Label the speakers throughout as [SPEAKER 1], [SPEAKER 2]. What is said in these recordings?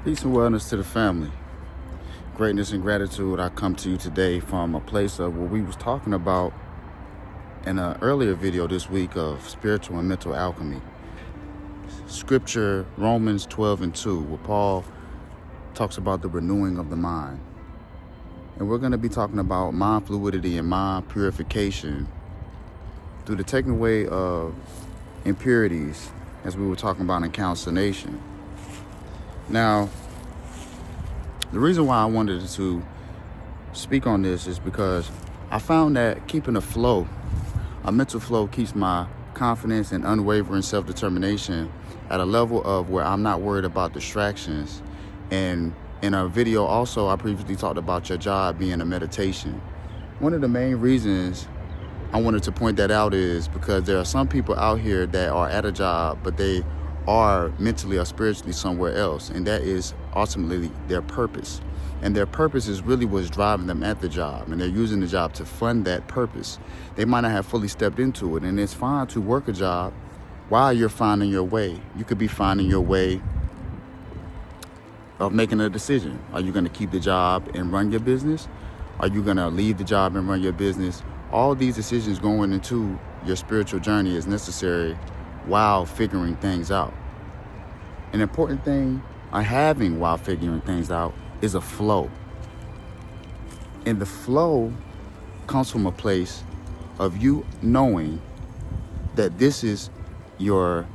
[SPEAKER 1] Peace and wellness to the family. Greatness and gratitude. I come to you today from a place of what we was talking about in an earlier video this week of spiritual and mental alchemy. Scripture, Romans 12:2, where Paul talks about the renewing of the mind. And we're going to be talking about mind fluidity and mind purification through the taking away of impurities, as we were talking about in calcination. Now, the reason why I wanted to speak on this is because I found that keeping a flow, a mental flow, keeps my confidence and unwavering self-determination at a level of where I'm not worried about distractions. And in a video also, I previously talked about your job being a meditation. One of the main reasons I wanted to point that out is because there are some people out here that are at a job, but they are mentally or spiritually somewhere else, and that is ultimately their purpose. And their purpose is really what's driving them at the job, and they're using the job to fund that purpose. They might not have fully stepped into it, and it's fine to work a job while you're finding your way. You could be finding your way of making a decision. Are you going to keep the job and run your business? Are you going to leave the job and run your business? All these decisions going into your spiritual journey is necessary while figuring things out. An important thing I'm having while figuring things out is a flow. And the flow comes from a place of you knowing that this is your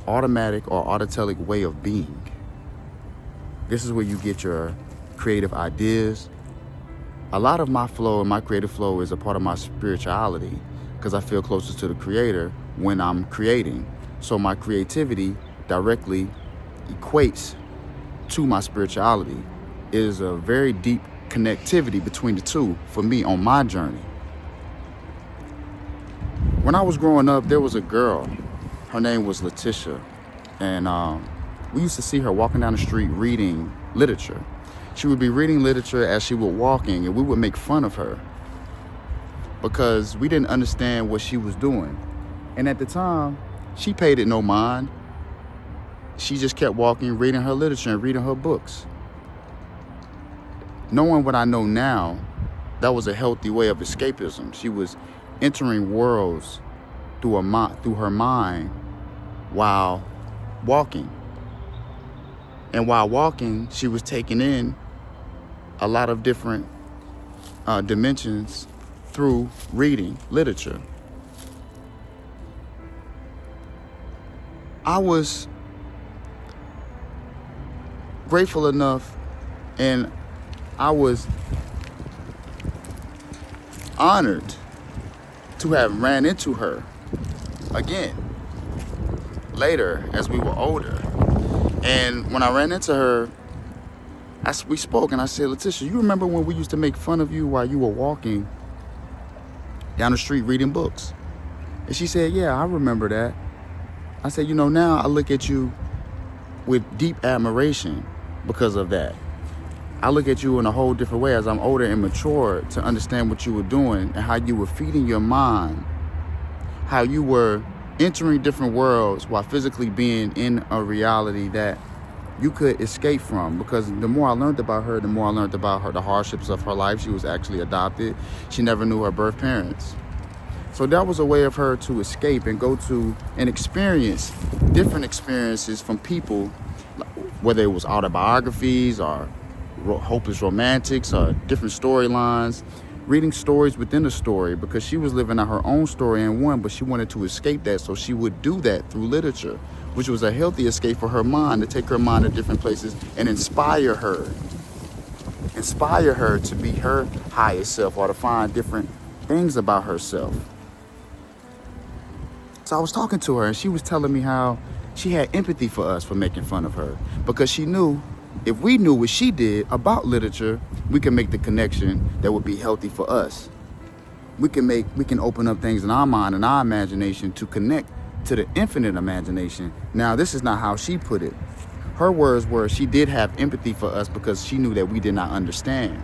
[SPEAKER 1] automatic or autotelic way of being. This is where you get your creative ideas. A lot of my flow and my creative flow is a part of my spirituality because I feel closer to the Creator when I'm creating. So my creativity directly equates to my spirituality. It is a very deep connectivity between the two for me on my journey. When I was growing up, there was a girl. Her name was Letitia. And we used to see her walking down the street reading literature. She would be reading literature as she was walking, and we would make fun of her because we didn't understand what she was doing. And at the time, she paid it no mind. She just kept walking, reading her literature and reading her books. Knowing what I know now, that was a healthy way of escapism. She was entering worlds through her mind while walking. And while walking, she was taking in a lot of different dimensions through reading literature. I was grateful enough, and I was honored to have ran into her again later as we were older. And when I ran into her, we spoke, and I said, Letitia, you remember when we used to make fun of you while you were walking down the street reading books? And she said, yeah, I remember that. I said, now I look at you with deep admiration because of that. I look at you in a whole different way as I'm older and mature to understand what you were doing and how you were feeding your mind, how you were entering different worlds while physically being in a reality that you could escape from. Because the more I learned about her, the hardships of her life. She was actually adopted. She never knew her birth parents. So that was a way of her to escape and go to and experience different experiences from people, whether it was autobiographies or hopeless romantics or different storylines, reading stories within a story, because she was living out her own story in one, but she wanted to escape that, so she would do that through literature, which was a healthy escape for her mind, to take her mind to different places and inspire her to be her highest self or to find different things about herself. So I was talking to her, and she was telling me how she had empathy for us for making fun of her, because she knew if we knew what she did about literature, we can make the connection that would be healthy for us. We can open up things in our mind and our imagination to connect to the infinite imagination. Now, this is not how she put it. Her words were she did have empathy for us because she knew that we did not understand.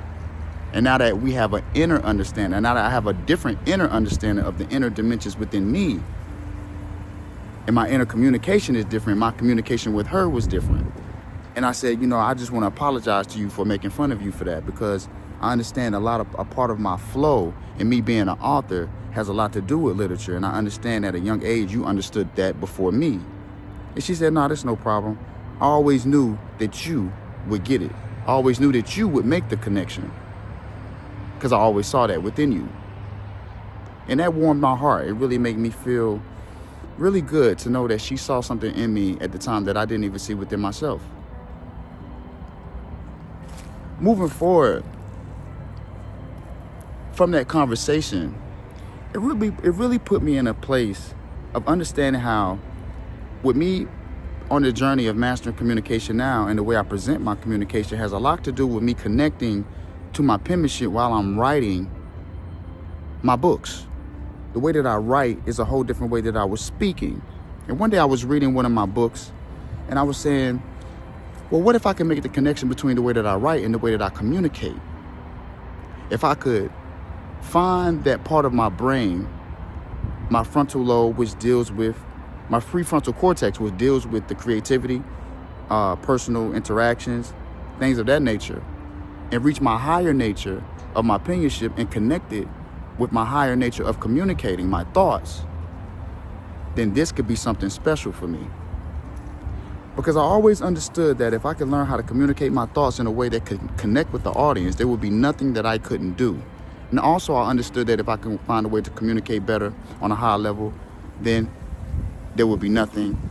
[SPEAKER 1] And now that we have an inner understanding, and now that I have a different inner understanding of the inner dimensions within me, and my inner communication is different, my communication with her was different. And I said, I just want to apologize to you for making fun of you for that, because I understand a part of my flow and me being an author has a lot to do with literature. And I understand at a young age, you understood that before me. And she said, no, that's no problem. I always knew that you would get it. I always knew that you would make the connection, because I always saw that within you. And that warmed my heart. It really made me feel really good to know that she saw something in me at the time that I didn't even see within myself. Moving forward from that conversation, it really put me in a place of understanding how, with me on the journey of mastering communication now, and the way I present my communication has a lot to do with me connecting to my penmanship while I'm writing my books. The way that I write is a whole different way that I was speaking. And one day I was reading one of my books, and I was saying, well, what if I can make the connection between the way that I write and the way that I communicate? If I could find that part of my brain, my frontal lobe, which deals with my prefrontal cortex, which deals with the creativity, personal interactions, things of that nature, and reach my higher nature of my penmanship and connect it with my higher nature of communicating my thoughts, then this could be something special for me. Because I always understood that if I could learn how to communicate my thoughts in a way that could connect with the audience, there would be nothing that I couldn't do. And also I understood that if I can find a way to communicate better on a higher level, then there would be nothing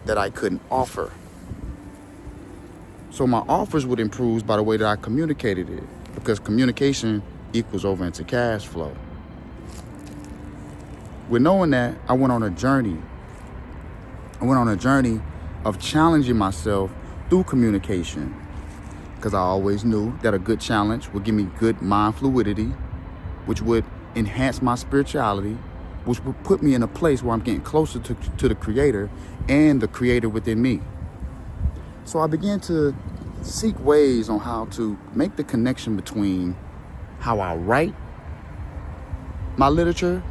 [SPEAKER 1] that I couldn't offer. So my offers would improve by the way that I communicated it, because communication equals over into cash flow. With knowing that, I went on a journey. Of challenging myself through communication, because I always knew that a good challenge would give me good mind fluidity, which would enhance my spirituality, which would put me in a place where I'm getting closer to the Creator and the Creator within me. So I began to seek ways on how to make the connection between how I write my literature,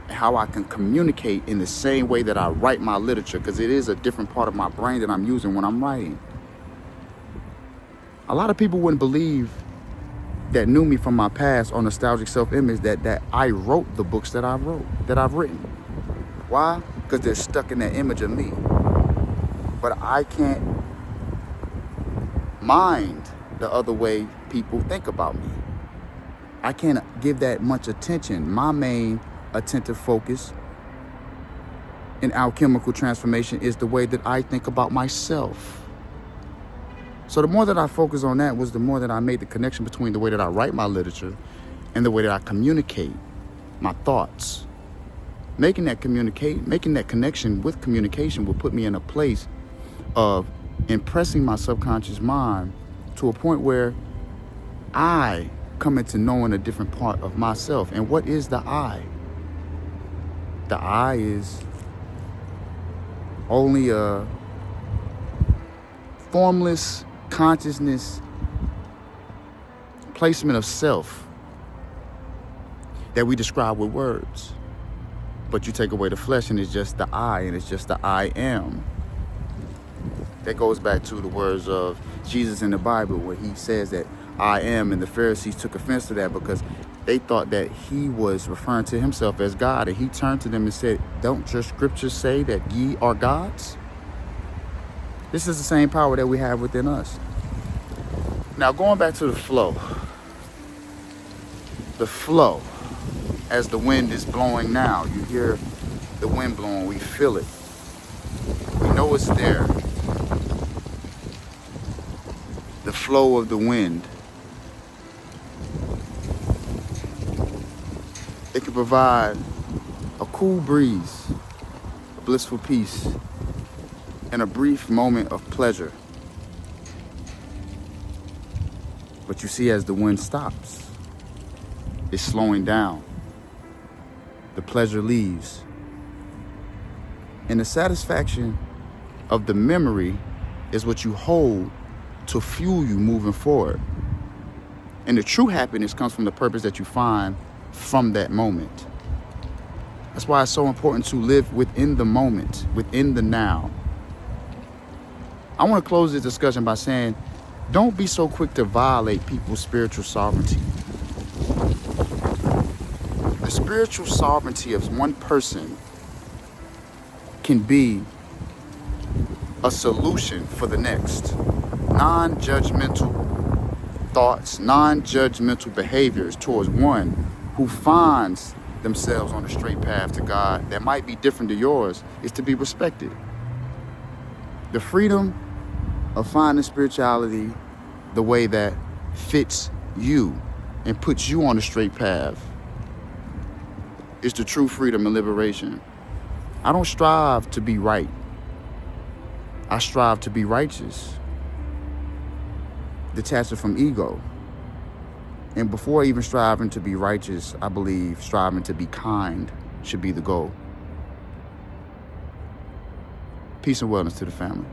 [SPEAKER 1] how I can communicate in the same way that I write my literature, because it is a different part of my brain that I'm using when I'm writing. A lot of people wouldn't believe that knew me from my past on Nostalgic Self-Image that I wrote the books that I've written. Why? Because they're stuck in that image of me. But I can't mind the other way people think about me. I can't give that much attention. My main attentive focus in alchemical transformation is the way that I think about myself. So the more that I focus on that was the more that I made the connection between the way that I write my literature and the way that I communicate my thoughts. Making that connection with communication will put me in a place of impressing my subconscious mind to a point where I come into knowing a different part of myself. And what is the I? The I is only a formless consciousness placement of self that we describe with words. But you take away the flesh and it's just the I, and it's just the I am. That goes back to the words of Jesus in the Bible, where he says that I am, and the Pharisees took offense to that because they thought that he was referring to himself as God. And he turned to them and said, don't your scriptures say that ye are gods? This is the same power that we have within us. Now, going back to the flow. The flow, as the wind is blowing now. You hear the wind blowing, we feel it. We know it's there. The flow of the wind. It can provide a cool breeze, a blissful peace, and a brief moment of pleasure. But you see, as the wind stops, it's slowing down. The pleasure leaves. And the satisfaction of the memory is what you hold to fuel you moving forward. And the true happiness comes from the purpose that you find from that moment. That's why it's so important to live within the moment, within the now. I want to close this discussion by saying, don't be so quick to violate people's spiritual sovereignty. The spiritual sovereignty of one person can be a solution for the next. Non-judgmental thoughts, non-judgmental behaviors towards one who finds themselves on a straight path to God that might be different to yours is to be respected. The freedom of finding spirituality the way that fits you and puts you on a straight path is the true freedom and liberation. I don't strive to be right. I strive to be righteous. Detached from ego. And before even striving to be righteous, I believe striving to be kind should be the goal. Peace and wellness to the family.